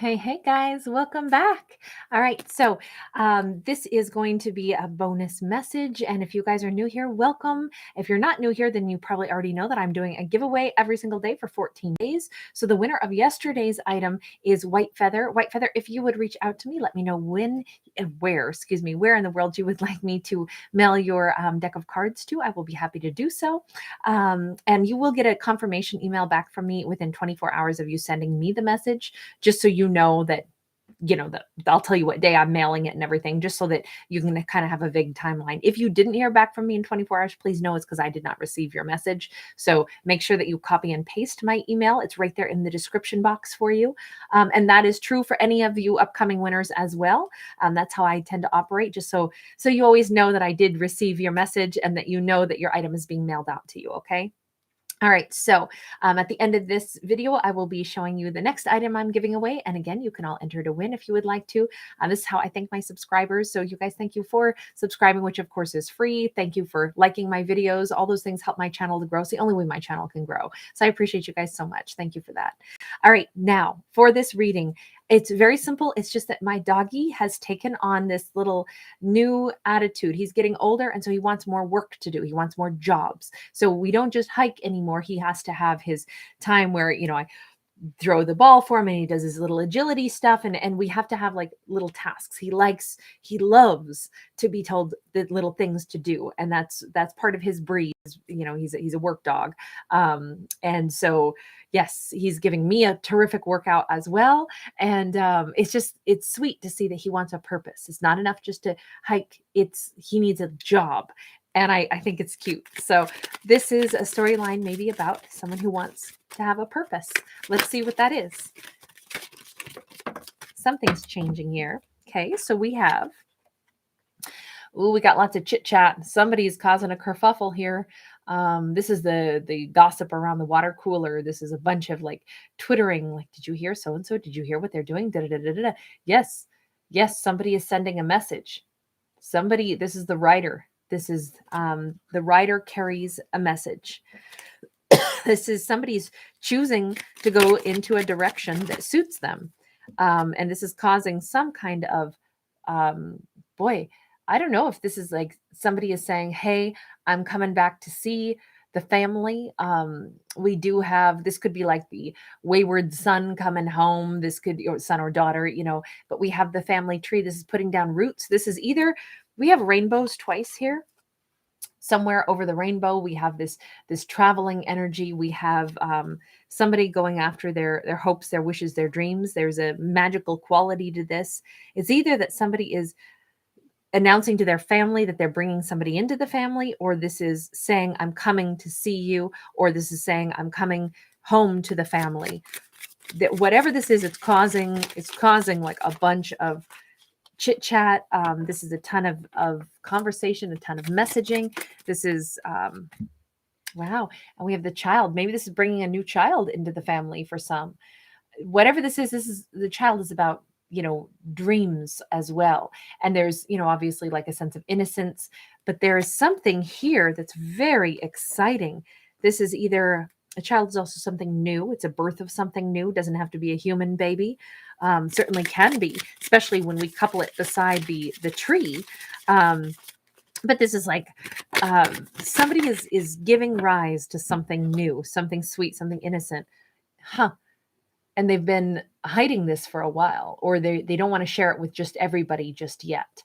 Hey guys, welcome back. All right, so this is going to be a bonus message. And if you guys are new here, welcome. If you're not new here, then you probably already know that I'm doing a giveaway every single day for 14 days. So the winner of yesterday's item is White Feather. White Feather, if you would reach out to me, let me know when and where in the world you would like me to mail your deck of cards to. I will be happy to do so. And you will get a confirmation email back from me within 24 hours of you sending me the message, just so you know that, that I'll tell you what day I'm mailing it and everything, just so that you can kind of have a vague timeline. If you didn't hear back from me in 24 hours, please know it's because I did not receive your message. So make sure that you copy and paste my email. It's right there in the description box for you. And that is true for any of you upcoming winners as well. That's how I tend to operate, just so you always know that I did receive your message and that you know that your item is being mailed out to you. Okay. All right, so at the end of this video, I will be showing you the next item I'm giving away. And again, you can all enter to win if you would like to. This is how I thank my subscribers. So you guys, thank you for subscribing, which of course is free. Thank you for liking my videos. All those things help my channel to grow. It's the only way my channel can grow. So I appreciate you guys so much. Thank you for that. All right, now for this reading, it's very simple. It's just that my doggy has taken on this little new attitude. He's getting older, and so he wants more work to do. He wants more jobs. So we don't just hike anymore. He has to have his time where, I throw the ball for him and he does his little agility stuff. And we have to have like little tasks. He loves to be told the little things to do. And that's part of his breed. He's a work dog. And so, yes, he's giving me a terrific workout as well. And it's sweet to see that he wants a purpose. It's not enough just to hike. He needs a job. And I think it's cute. So this is a storyline maybe about someone who wants to have a purpose. Let's see what that is. Something's changing here. Okay, so we got lots of chit chat. Somebody's causing a kerfuffle here. This is the gossip around the water cooler. This is a bunch of like twittering, like, did you hear so-and-so? Did you hear what they're doing? Da, da, da, da, da. Yes, somebody is sending a message. This is the writer. This is the writer carries a message. This is somebody's choosing to go into a direction that suits them. And this is causing some kind of, I don't know if this is like somebody is saying, hey, I'm coming back to see the family. We do have, this could be like the wayward son coming home. This could be or son or daughter, but we have the family tree. This is putting down roots. This is either, we have rainbows twice here. Somewhere over the rainbow, we have this traveling energy. We have somebody going after their hopes, their wishes, their dreams. There's a magical quality to this. It's either that somebody is announcing to their family that they're bringing somebody into the family, or this is saying, I'm coming to see you, or this is saying, I'm coming home to the family. That whatever this is, it's causing like a bunch of chit chat. This is a ton of conversation, a ton of messaging. This is, wow. And we have the child. Maybe this is bringing a new child into the family for some. Whatever this is the child is about, dreams as well. And there's, obviously like a sense of innocence, but there is something here that's very exciting. This is either a child is also something new. It's a birth of something new. It doesn't have to be a human baby. Certainly can be, especially when we couple it beside the tree. But this is like somebody is giving rise to something new, something sweet, something innocent. And they've been hiding this for a while, or they don't want to share it with just everybody just yet.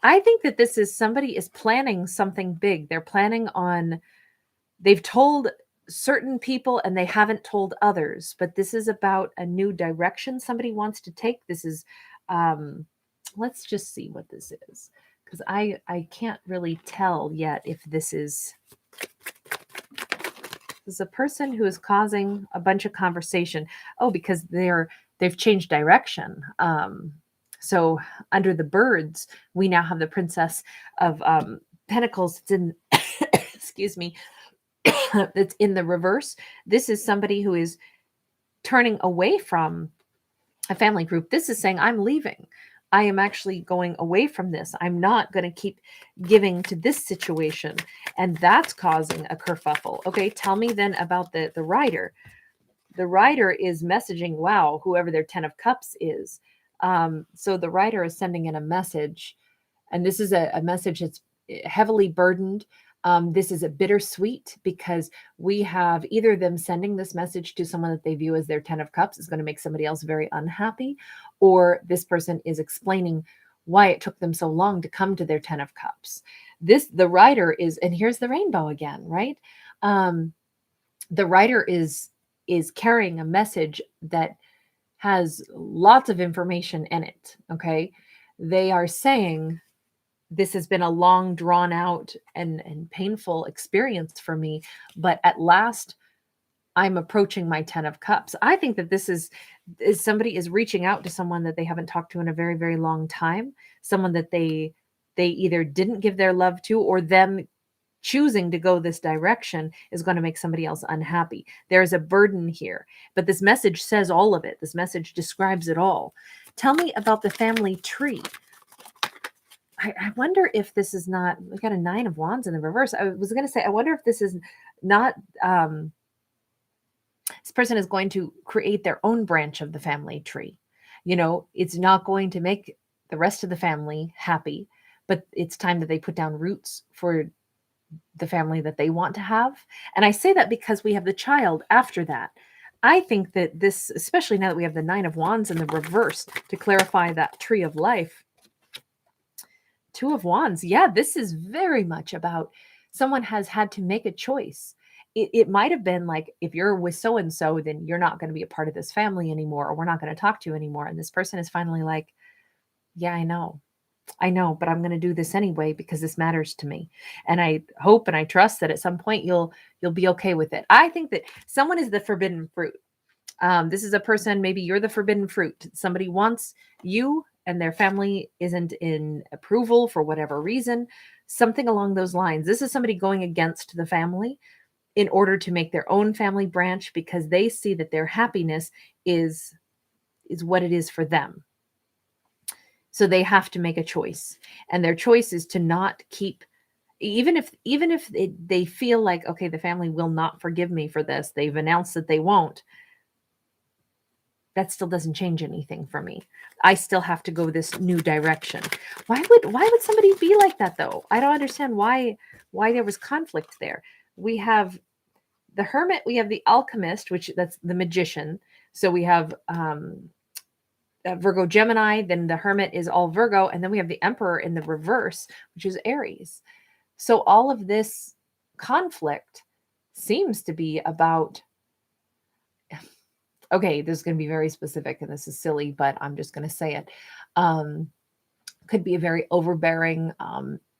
I think that this is somebody is planning something big. They're planning on, they've told certain people and they haven't told others, but this is about a new direction somebody wants to take. This is, let's just see what this is, because I can't really tell yet if this is a person who is causing a bunch of conversation. Oh, because they've changed direction. So under the birds, we now have the Princess of Pentacles. It's in, excuse me, that's in the reverse. This is somebody who is turning away from a family group. This is saying, I'm leaving. I am actually going away from this. I'm not going to keep giving to this situation. And that's causing a kerfuffle. Okay, tell me then about the writer. the writer is messaging, wow, whoever their 10 of cups is. So the writer is sending in a message, and this is a message that's heavily burdened. This is a bittersweet, because we have either them sending this message to someone that they view as their 10 of cups is going to make somebody else very unhappy, or this person is explaining why it took them so long to come to their 10 of cups. The writer is, and here's the rainbow again, right? The writer is carrying a message that has lots of information in it. Okay. They are saying, this has been a long, drawn out and painful experience for me, but at last I'm approaching my 10 of cups. I think that this is somebody is reaching out to someone that they haven't talked to in a very, very long time, someone that they either didn't give their love to, or them choosing to go this direction is going to make somebody else unhappy. There's a burden here, but this message says all of it. This message describes it all. Tell me about the family tree. I wonder if this is not, we got a 9 of wands in the reverse. I was going to say, I wonder if this is not, this person is going to create their own branch of the family tree. You know, it's not going to make the rest of the family happy, but it's time that they put down roots for the family that they want to have. And I say that because we have the child after that. I think that this, especially now that we have the 9 of wands in the reverse to clarify that tree of life, 2 of wands. Yeah, this is very much about someone has had to make a choice. It might have been like, if you're with so-and-so, then you're not going to be a part of this family anymore, or we're not going to talk to you anymore. And this person is finally like, yeah, I know, but I'm going to do this anyway because this matters to me. And I hope and I trust that at some point you'll be okay with it. I think that someone is the forbidden fruit. This is a person, maybe you're the forbidden fruit. Somebody wants you and their family isn't in approval for whatever reason, something along those lines. This is somebody going against the family in order to make their own family branch, because they see that their happiness is what it is for them. So they have to make a choice, and their choice is to not keep, even if they feel like, okay, the family will not forgive me for this, they've announced that they won't, that still doesn't change anything for me. I still have to go this new direction. Why would somebody be like that though? I don't understand why there was conflict there. We have the Hermit, we have the Alchemist, which that's the Magician. So we have Virgo Gemini, then the Hermit is all Virgo, and then we have the Emperor in the reverse, which is Aries. So all of this conflict seems to be about, okay, this is going to be very specific and this is silly, but I'm just going to say it. Could be a very overbearing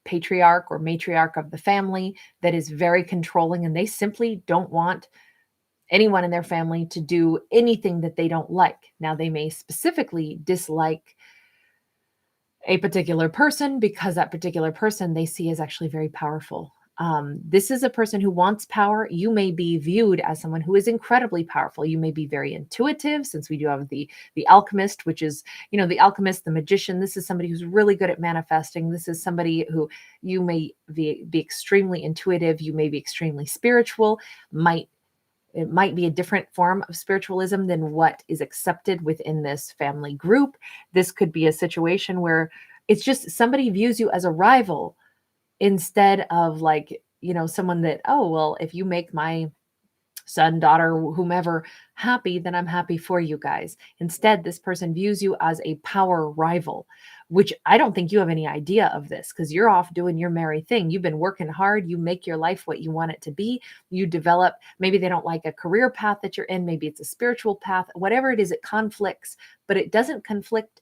patriarch or matriarch of the family that is very controlling, and they simply don't want anyone in their family to do anything that they don't like. Now, they may specifically dislike a particular person because that particular person they see as actually very powerful. This is a person who wants power. You may be viewed as someone who is incredibly powerful. You may be very intuitive, since we do have the Alchemist, which is, you know, the Alchemist, the Magician. This is somebody who's really good at manifesting. This is somebody who you may be extremely intuitive. You may be extremely spiritual. It might be a different form of spiritualism than what is accepted within this family group. This could be a situation where it's just somebody views you as a rival, instead of like, you know, someone that, oh, well, if you make my son, daughter, whomever happy, then I'm happy for you guys. Instead, this person views you as a power rival, which I don't think you have any idea of this, because you're off doing your merry thing. You've been working hard. You make your life what you want it to be. You develop, maybe they don't like a career path that you're in. Maybe it's a spiritual path, whatever it is, it conflicts, but it doesn't conflict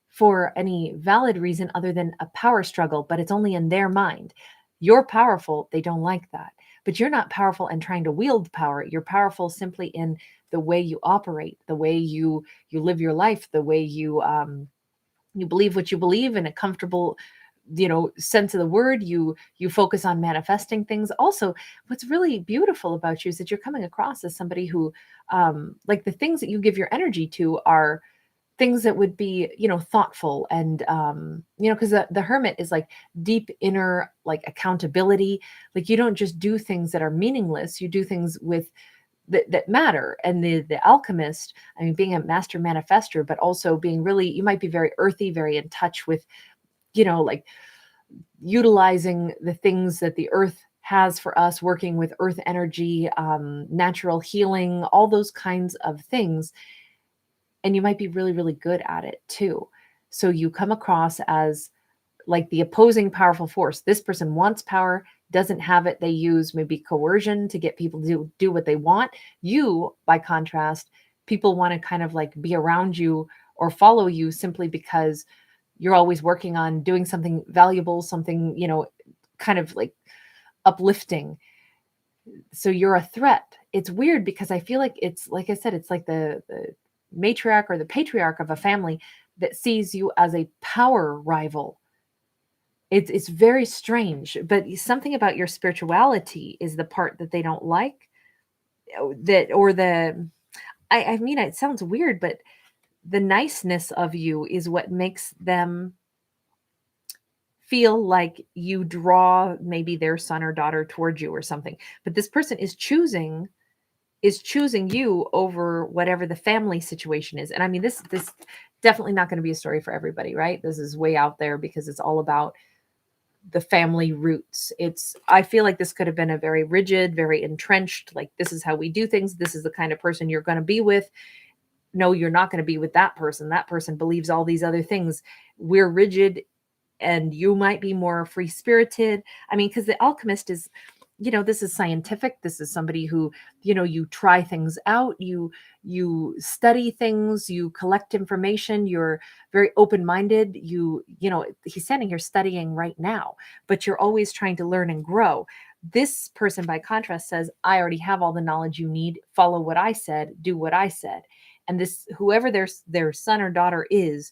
for any valid reason other than a power struggle, but it's only in their mind. You're powerful. They don't like that. But you're not powerful and trying to wield power. You're powerful simply in the way you operate, the way you live your life, the way you believe what you believe in a comfortable, you know, sense of the word. You focus on manifesting things. Also, what's really beautiful about you is that you're coming across as somebody who, like, the things that you give your energy to are things that would be, you know, thoughtful and, you know, because the Hermit is like deep inner, like, accountability. Like, you don't just do things that are meaningless. You do things with that matter. And the alchemist, I mean, being a master manifester, but also being really, you might be very earthy, very in touch with, like utilizing the things that the earth has for us, working with earth energy, natural healing, all those kinds of things. And you might be really, really good at it too. So you come across as like the opposing powerful force. This person wants power, doesn't have it. They use maybe coercion to get people to do what they want. You, by contrast, people want to kind of like be around you or follow you simply because you're always working on doing something valuable, something, kind of like uplifting. So you're a threat. It's weird because I feel like it's, like I said, it's like the matriarch or the patriarch of a family that sees you as a power rival. It's very strange, but something about your spirituality is the part that they don't like. I mean, it sounds weird, but the niceness of you is what makes them feel like you draw maybe their son or daughter towards you or something. But this person is choosing you over whatever the family situation is. And I mean, this definitely not going to be a story for everybody, right? This is way out there because it's all about the family roots. I feel like this could have been a very rigid, very entrenched, like this is how we do things. This is the kind of person you're going to be with. No, you're not going to be with that person. That person believes all these other things. We're rigid and you might be more free spirited. I mean, because the alchemist is, this is scientific. This is somebody who, you try things out, you study things, you collect information, you're very open-minded. He's standing here studying right now, but you're always trying to learn and grow. This person, by contrast, says, I already have all the knowledge you need. Follow what I said, do what I said. And this, whoever their son or daughter is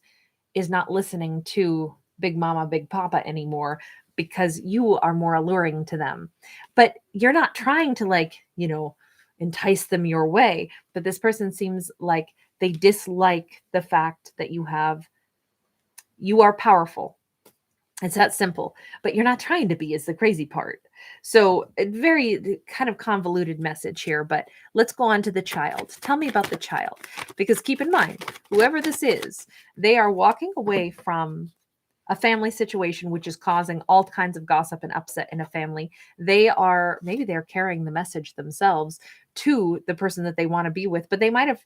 not listening to Big Mama, Big Papa anymore because you are more alluring to them. But you're not trying to entice them your way. But this person seems like they dislike the fact that you are powerful. It's that simple, but you're not trying to be is the crazy part. So a very kind of convoluted message here, but let's go on to the child. Tell me about the child, because keep in mind, whoever this is, they are walking away from a family situation, which is causing all kinds of gossip and upset in a family. Maybe they're carrying the message themselves to the person that they want to be with, but they might have,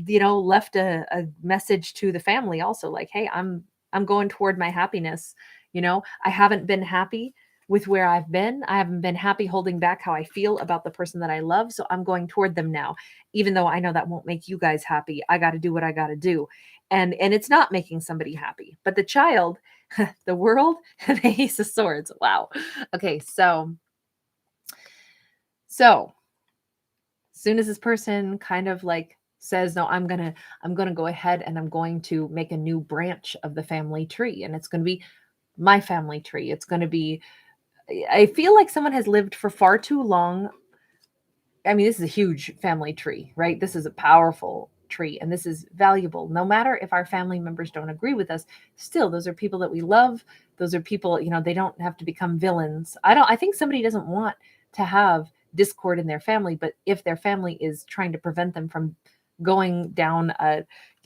left a message to the family also, like, hey, I'm going toward my happiness. I haven't been happy with where I've been. I haven't been happy holding back how I feel about the person that I love. So I'm going toward them now, even though I know that won't make you guys happy. I got to do what I got to do. And it's not making somebody happy, but the child, the world, and the Ace of Swords. Wow. Okay. So as soon as this person kind of like says, no, I'm going to go ahead and I'm going to make a new branch of the family tree, and it's going to be my family tree. It's going to be, I feel like someone has lived for far too long. I mean, this is a huge family tree, right? This is a powerful tree and this is valuable. No matter if our family members don't agree with us, still, those are people that we love. Those are people, they don't have to become villains. I think somebody doesn't want to have discord in their family, but if their family is trying to prevent them from going down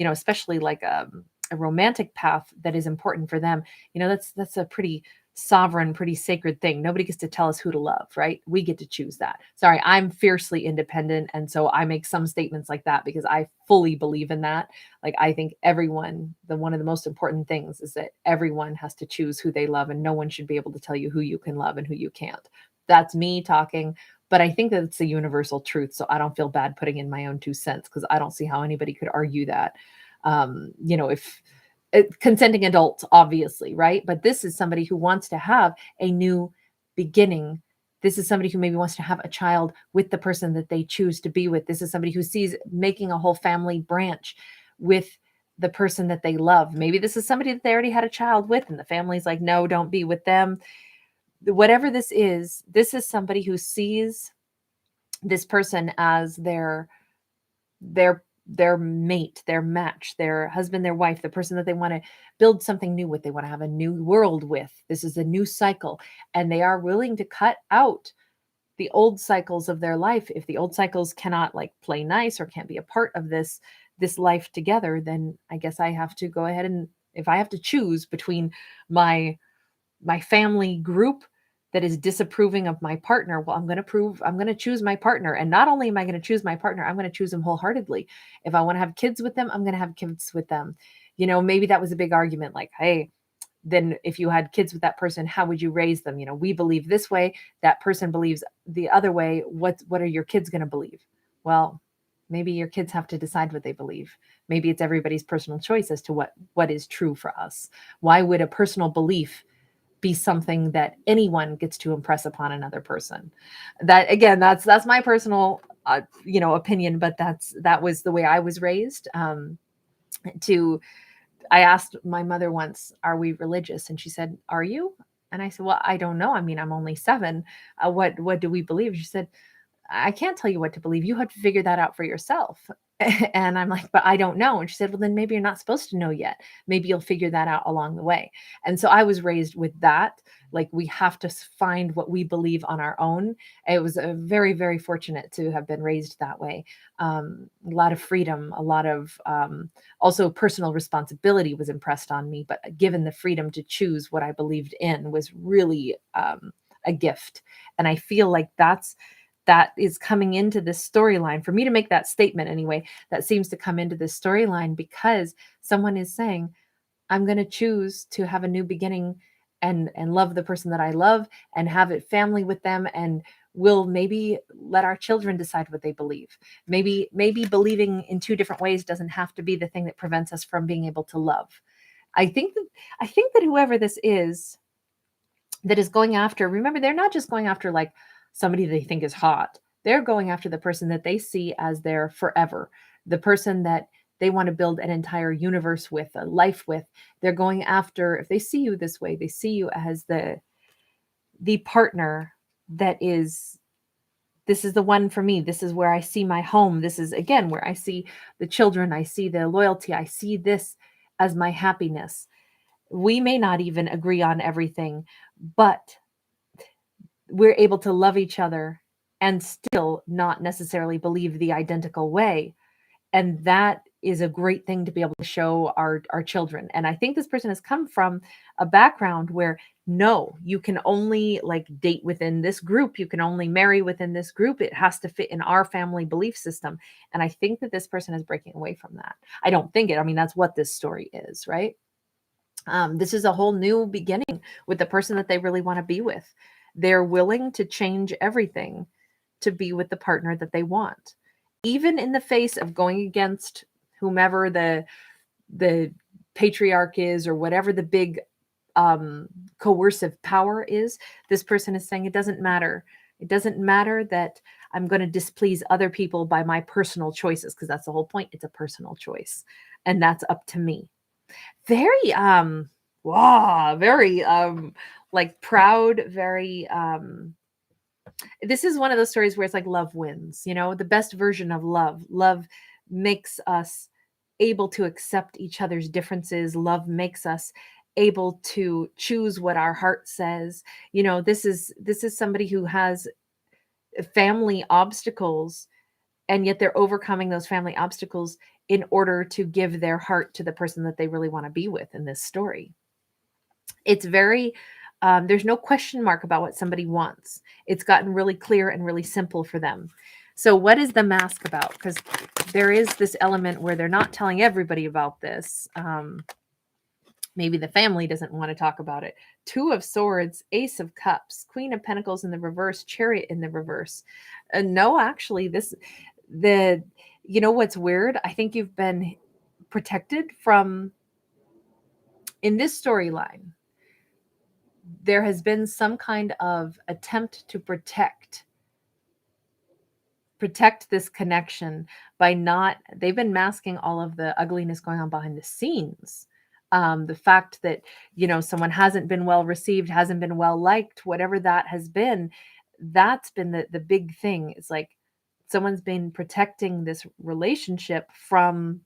especially like a romantic path that is important for them, that's a pretty sovereign, pretty sacred thing. Nobody gets to tell us who to love, right? We get to choose that. Sorry, I'm fiercely independent. And so I make some statements like that because I fully believe in that. Like, I think one of the most important things is that everyone has to choose who they love and no one should be able to tell you who you can love and who you can't. That's me talking, but I think that it's a universal truth. So I don't feel bad putting in my own 2 cents because I don't see how anybody could argue that. If consenting adults, obviously, right? But this is somebody who wants to have a new beginning. This is somebody who maybe wants to have a child with the person that they choose to be with. This is somebody who sees making a whole family branch with the person that they love. Maybe this is somebody that they already had a child with and the family's like, no, don't be with them. Whatever this is somebody who sees this person as their mate, their match, their husband, their wife, the person that they want to build something new with. They want to have a new world with. This is a new cycle. And they are willing to cut out the old cycles of their life. If the old cycles cannot like play nice or can't be a part of this life together, then I guess I have to go ahead and, if I have to choose between my family group that is disapproving of my partner, well, I'm going to choose my partner. And not only am I going to choose my partner, I'm going to choose them wholeheartedly. If I want to have kids with them, I'm going to have kids with them. You know, maybe that was a big argument, like, hey, then if you had kids with that person, how would you raise them? You know, we believe this way, that person believes the other way. What are your kids going to believe? Well, maybe your kids have to decide what they believe. Maybe it's everybody's personal choice as to what is true for us. Why would a personal belief be something that anyone gets to impress upon another person? That, again, that's my personal opinion, but that was the way I was raised. To I asked my mother once, are we religious? And she said, are you? And I said, well, I don't know. I mean, I'm only 7. What do we believe? She said, I can't tell you what to believe. You have to figure that out for yourself. And I'm like, but I don't know. And she said, well, then maybe you're not supposed to know yet. Maybe you'll figure that out along the way. And so I was raised with that. Like, we have to find what we believe on our own. It was very, very fortunate to have been raised that way. A lot of freedom, a lot of also personal responsibility was impressed on me. But given the freedom to choose what I believed in was really a gift. And I feel like that is coming into this storyline. For me to make that statement anyway, that seems to come into this storyline because someone is saying, I'm going to choose to have a new beginning and love the person that I love and have a family with them, and we'll maybe let our children decide what they believe. Maybe believing in 2 different ways doesn't have to be the thing that prevents us from being able to love. I think that whoever this is that is going after, remember, they're not just going after like somebody they think is hot. They're going after the person that they see as their forever, the person that they want to build an entire universe with, a life with. They're going after, if they see you this way, they see you as the partner that is, this is the one for me. This is where I see my home. This is, again, where I see the children. I see the loyalty. I see this as my happiness. We may not even agree on everything, but we're able to love each other and still not necessarily believe the identical way. And that is a great thing to be able to show our children. And I think this person has come from a background where, no, you can only like date within this group. You can only marry within this group. It has to fit in our family belief system. And I think that this person is breaking away from that. I don't think it. I mean, that's what this story is, right? This is a whole new beginning with the person that they really want to be with. They're willing to change everything to be with the partner that they want, even in the face of going against whomever the patriarch is, or whatever the big coercive power is. This person is saying, it doesn't matter. It doesn't matter that I'm going to displease other people by my personal choices, because that's the whole point. It's a personal choice, and that's up to me. Very very like proud, very this is one of those stories where it's like love wins, the best version of love. Love makes us able to accept each other's differences. Love makes us able to choose what our heart says. This is somebody who has family obstacles, and yet they're overcoming those family obstacles in order to give their heart to the person that they really want to be with in this story. It's very, there's no question mark about what somebody wants. It's gotten really clear and really simple for them. So what is the mask about? Because there is this element where they're not telling everybody about this. Maybe the family doesn't want to talk about it. 2 of Swords, Ace of Cups, Queen of Pentacles in the reverse, Chariot in the reverse. No, actually, what's weird? I think you've been protected from, in this storyline, there has been some kind of attempt to protect this connection by they've been masking all of the ugliness going on behind the scenes. The fact that, someone hasn't been well received, hasn't been well liked, whatever that has been, that's been the big thing. It's like someone's been protecting this relationship from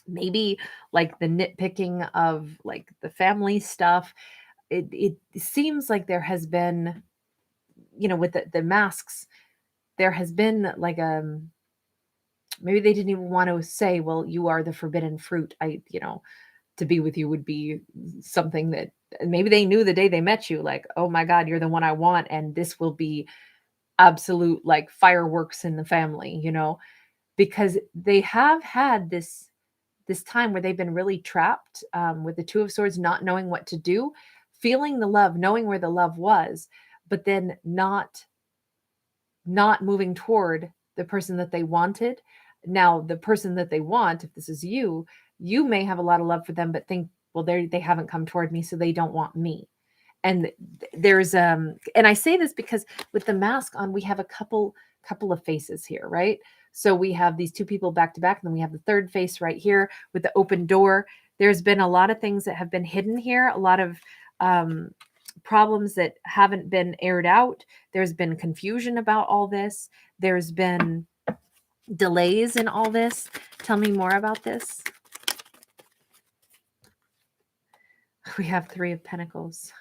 maybe like the nitpicking of like the family stuff. It seems like there has been with the masks, there has been like maybe they didn't even want to say, well, you are the forbidden fruit. To be with you would be something that maybe they knew the day they met you, like, oh my God, you're the one I want. And this will be absolute like fireworks in the family, because they have had this time where they've been really trapped, with the Two of Swords, not knowing what to do, feeling the love, knowing where the love was, but then not moving toward the person that they wanted. Now, the person that they want, if this is you, you may have a lot of love for them, but think, well, they haven't come toward me, so they don't want me. And there's and I say this because with the mask on, we have a couple of faces here, right? So we have these two people back to back, and then we have the third face right here with the open door. There's been a lot of things that have been hidden here, a lot of problems that haven't been aired out. There's been confusion about all this. There's been delays in all this. Tell me more about this. We have Three of Pentacles.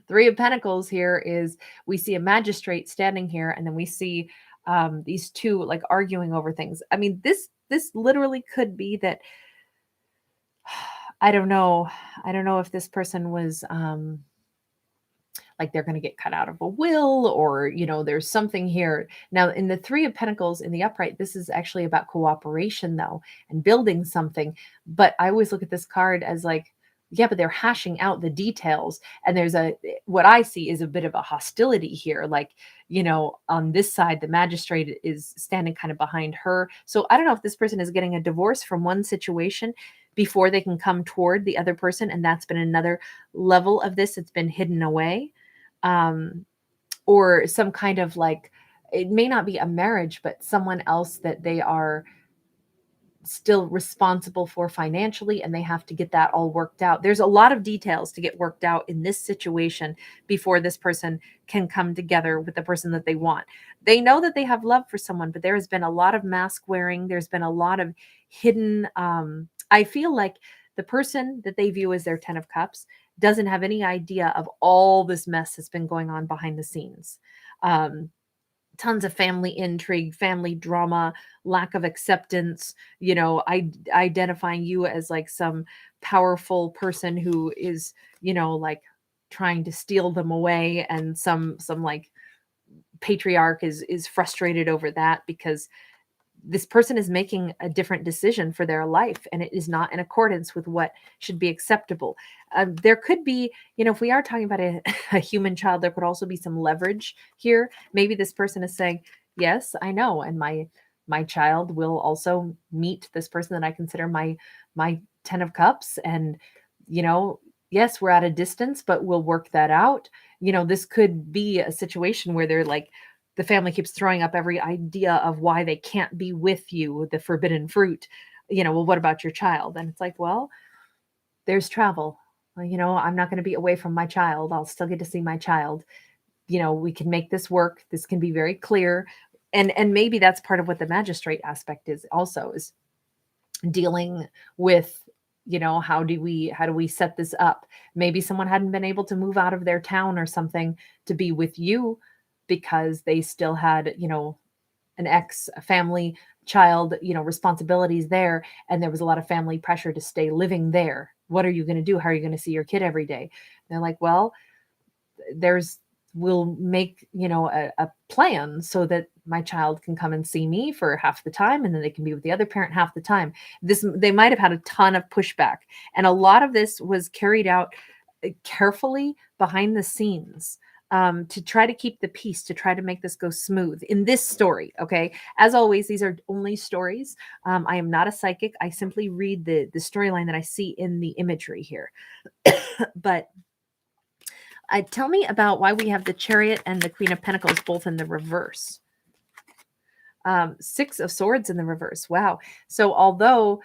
Three of Pentacles here is, we see a magistrate standing here, and then we see these two like arguing over things. I mean, this literally could be that, I don't know if this person was like they're going to get cut out of a will, or there's something here. Now, in the Three of Pentacles in the upright, this is actually about cooperation though, and building something. But I always look at this card as like, yeah, but they're hashing out the details, and there's what I see is a bit of a hostility here. Like, on this side, the magistrate is standing kind of behind her. So I don't know if this person is getting a divorce from one situation before they can come toward the other person, and that's been another level of this. It's been hidden away, or some kind of like, it may not be a marriage, but someone else that they are still responsible for financially, and they have to get that all worked out. There's a lot of details to get worked out in this situation before this person can come together with the person that they want. They know that they have love for someone, but there has been a lot of mask wearing. There's been a lot of hidden, I feel like the person that they view as their 10 of Cups doesn't have any idea of all this mess that's been going on behind the scenes. Tons of family intrigue, family drama, lack of acceptance, identifying you as like some powerful person who is, like trying to steal them away. And some like patriarch is frustrated over that, because this person is making a different decision for their life, and it is not in accordance with what should be acceptable. There could be, if we are talking about a human child, there could also be some leverage here. Maybe this person is saying, yes, I know, and my child will also meet this person that I consider my 10 of Cups, and yes, we're at a distance, but we'll work that out. This could be a situation where they're like, the family keeps throwing up every idea of why they can't be with you, the forbidden fruit. Well, what about your child? And it's like, well, there's travel. Well, I'm not going to be away from my child. I'll still get to see my child. We can make this work. This can be very clear. And maybe that's part of what the magistrate aspect is also, is dealing with, how do we set this up? Maybe someone hadn't been able to move out of their town or something to be with you, because they still had, an ex, a family, child, responsibilities there. And there was a lot of family pressure to stay living there. What are you going to do? How are you going to see your kid every day? And they're like, well, we'll make, a plan so that my child can come and see me for half the time, and then they can be with the other parent half the time. They might have had a ton of pushback. And a lot of this was carried out carefully behind the scenes, to try to keep the peace, to try to make this go smooth in this story. Okay. As always, these are only stories. I am not a psychic. I simply read the storyline that I see in the imagery here. But tell me about why we have the Chariot and the Queen of Pentacles both in the reverse. Six of Swords in the reverse. Wow. So although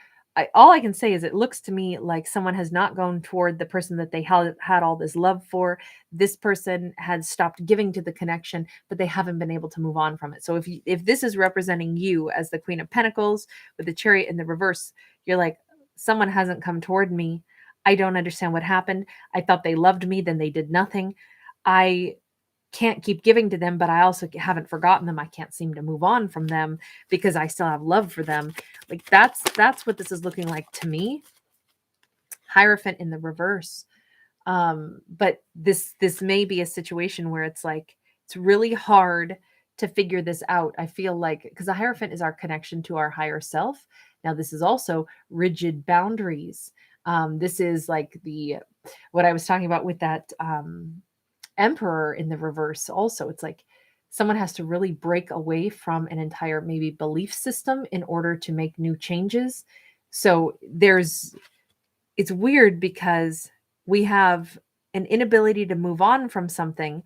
all I can say is it looks to me like someone has not gone toward the person that they had all this love for. This person has stopped giving to the connection, but they haven't been able to move on from it. So if this is representing you as the Queen of Pentacles with the Chariot in the reverse, you're like, someone hasn't come toward me. I don't understand what happened. I thought they loved me, then they did nothing. I can't keep giving to them, but I also haven't forgotten them. I can't seem to move on from them because I still have love for them. Like that's what this is looking like to me. Hierophant in the reverse. But this may be a situation where it's like it's really hard to figure this out. I feel like because the Hierophant is our connection to our higher self. Now this is also rigid boundaries. This is like what I was talking about with that Emperor in the reverse. Also, it's like someone has to really break away from an entire maybe belief system in order to make new changes. So it's weird because we have an inability to move on from something,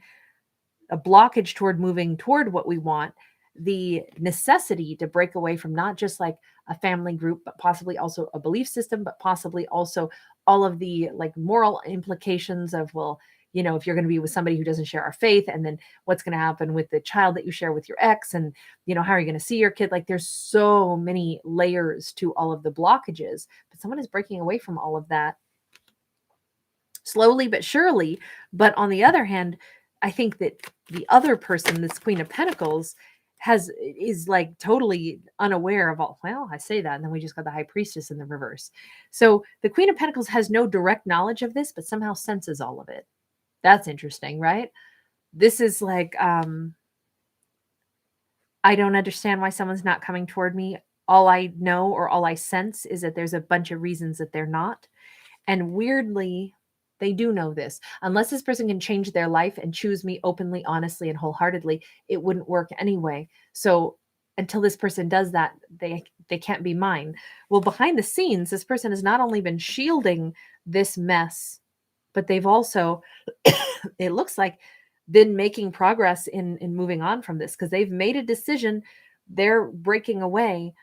a blockage toward moving toward what we want, the necessity to break away from not just like a family group, but possibly also a belief system, but possibly also all of the like moral implications of, well, if you're going to be with somebody who doesn't share our faith, and then what's going to happen with the child that you share with your ex, and how are you going to see your kid? Like there's so many layers to all of the blockages, but someone is breaking away from all of that slowly but surely. But on the other hand, I think that the other person, this Queen of Pentacles, is like totally unaware of all. Well, I say that, and then we just got the High Priestess in the reverse. So the Queen of Pentacles has no direct knowledge of this, but somehow senses all of it. That's interesting, right? This is like, I don't understand why someone's not coming toward me. All I know or all I sense is that there's a bunch of reasons that they're not. And weirdly, they do know this. Unless this person can change their life and choose me openly, honestly, and wholeheartedly, it wouldn't work anyway. So until this person does that, they can't be mine. Well, behind the scenes, this person has not only been shielding this mess, but they've also, it looks like, been making progress in moving on from this, because they've made a decision. They're breaking away.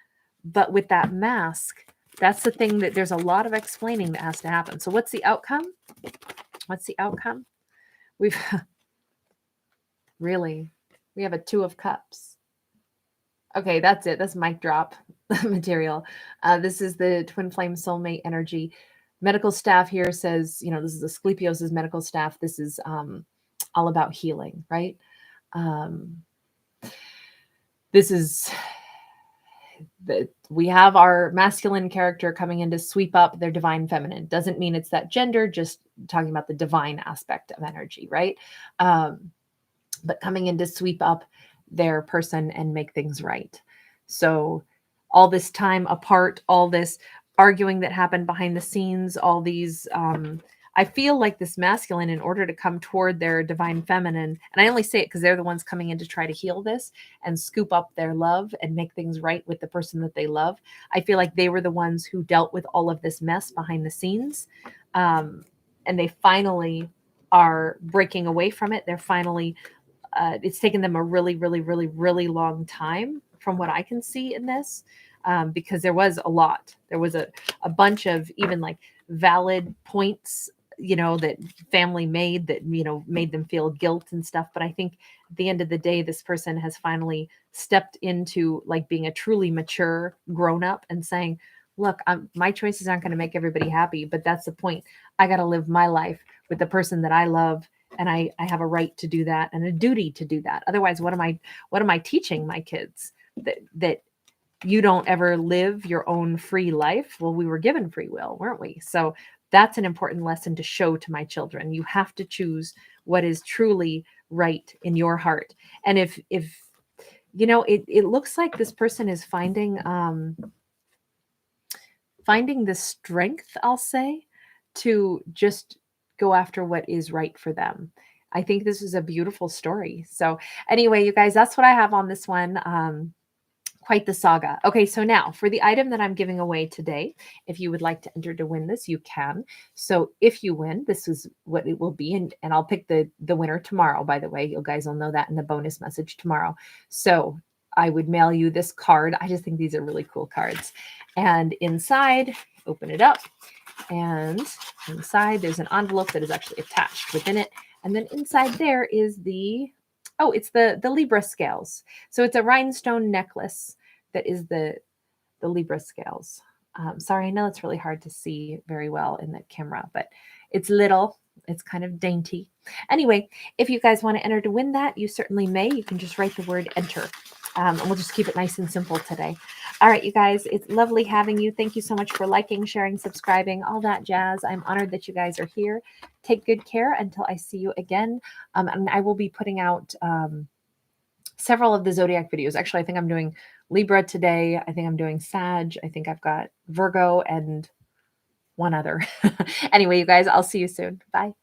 But with that mask, that's the thing, that there's a lot of explaining that has to happen. So what's the outcome? What's the outcome? We have a Two of Cups. Okay, that's it. That's mic drop material. This is the twin flame soulmate energy. Medical staff here says, this is Asclepios' medical staff. This is all about healing, right? This is that we have our masculine character coming in to sweep up their divine feminine. Doesn't mean it's that gender, just talking about the divine aspect of energy, right? But coming in to sweep up their person and make things right. So all this time apart, all this arguing that happened behind the scenes, all these, I feel like this masculine, in order to come toward their divine feminine, and I only say it because they're the ones coming in to try to heal this and scoop up their love and make things right with the person that they love. I feel like they were the ones who dealt with all of this mess behind the scenes. And they finally are breaking away from it. They're finally, it's taken them a really, really, really, really long time from what I can see in this, because there was a lot. There was a bunch of even like valid points, that family made that, made them feel guilt and stuff. But I think at the end of the day, this person has finally stepped into like being a truly mature grown up and saying, look, my choices aren't going to make everybody happy, but that's the point. I got to live my life with the person that I love. And I have a right to do that and a duty to do that. Otherwise, what am I teaching my kids? That you don't ever live your own free life? Well, we were given free will, weren't we? So that's an important lesson to show to my children. You have to choose what is truly right in your heart. And if it looks like this person is finding the strength, I'll say, to just go after what is right for them. I think this is a beautiful story. So anyway, you guys, that's what I have on this one. Quite the saga. Okay, so now for the item that I'm giving away today, if you would like to enter to win this, you can. So if you win, this is what it will be. And I'll pick the winner tomorrow, by the way. You guys will know that in the bonus message tomorrow. So I would mail you this card. I just think these are really cool cards. And inside, open it up. And inside there's an envelope that is actually attached within it. And then inside there is it's the Libra scales. So it's a rhinestone necklace that is the Libra scales. Sorry, I know it's really hard to see very well in the camera, but it's little. It's kind of dainty. Anyway, if you guys want to enter to win that, you certainly may. You can just write the word enter. And we'll just keep it nice and simple today. All right, you guys, it's lovely having you. Thank you so much for liking, sharing, subscribing, all that jazz. I'm honored that you guys are here. Take good care until I see you again. And I will be putting out several of the zodiac videos. Actually, I think I'm doing Libra today. I think I'm doing Sag. I think I've got Virgo and one other. Anyway, you guys, I'll see you soon. Bye.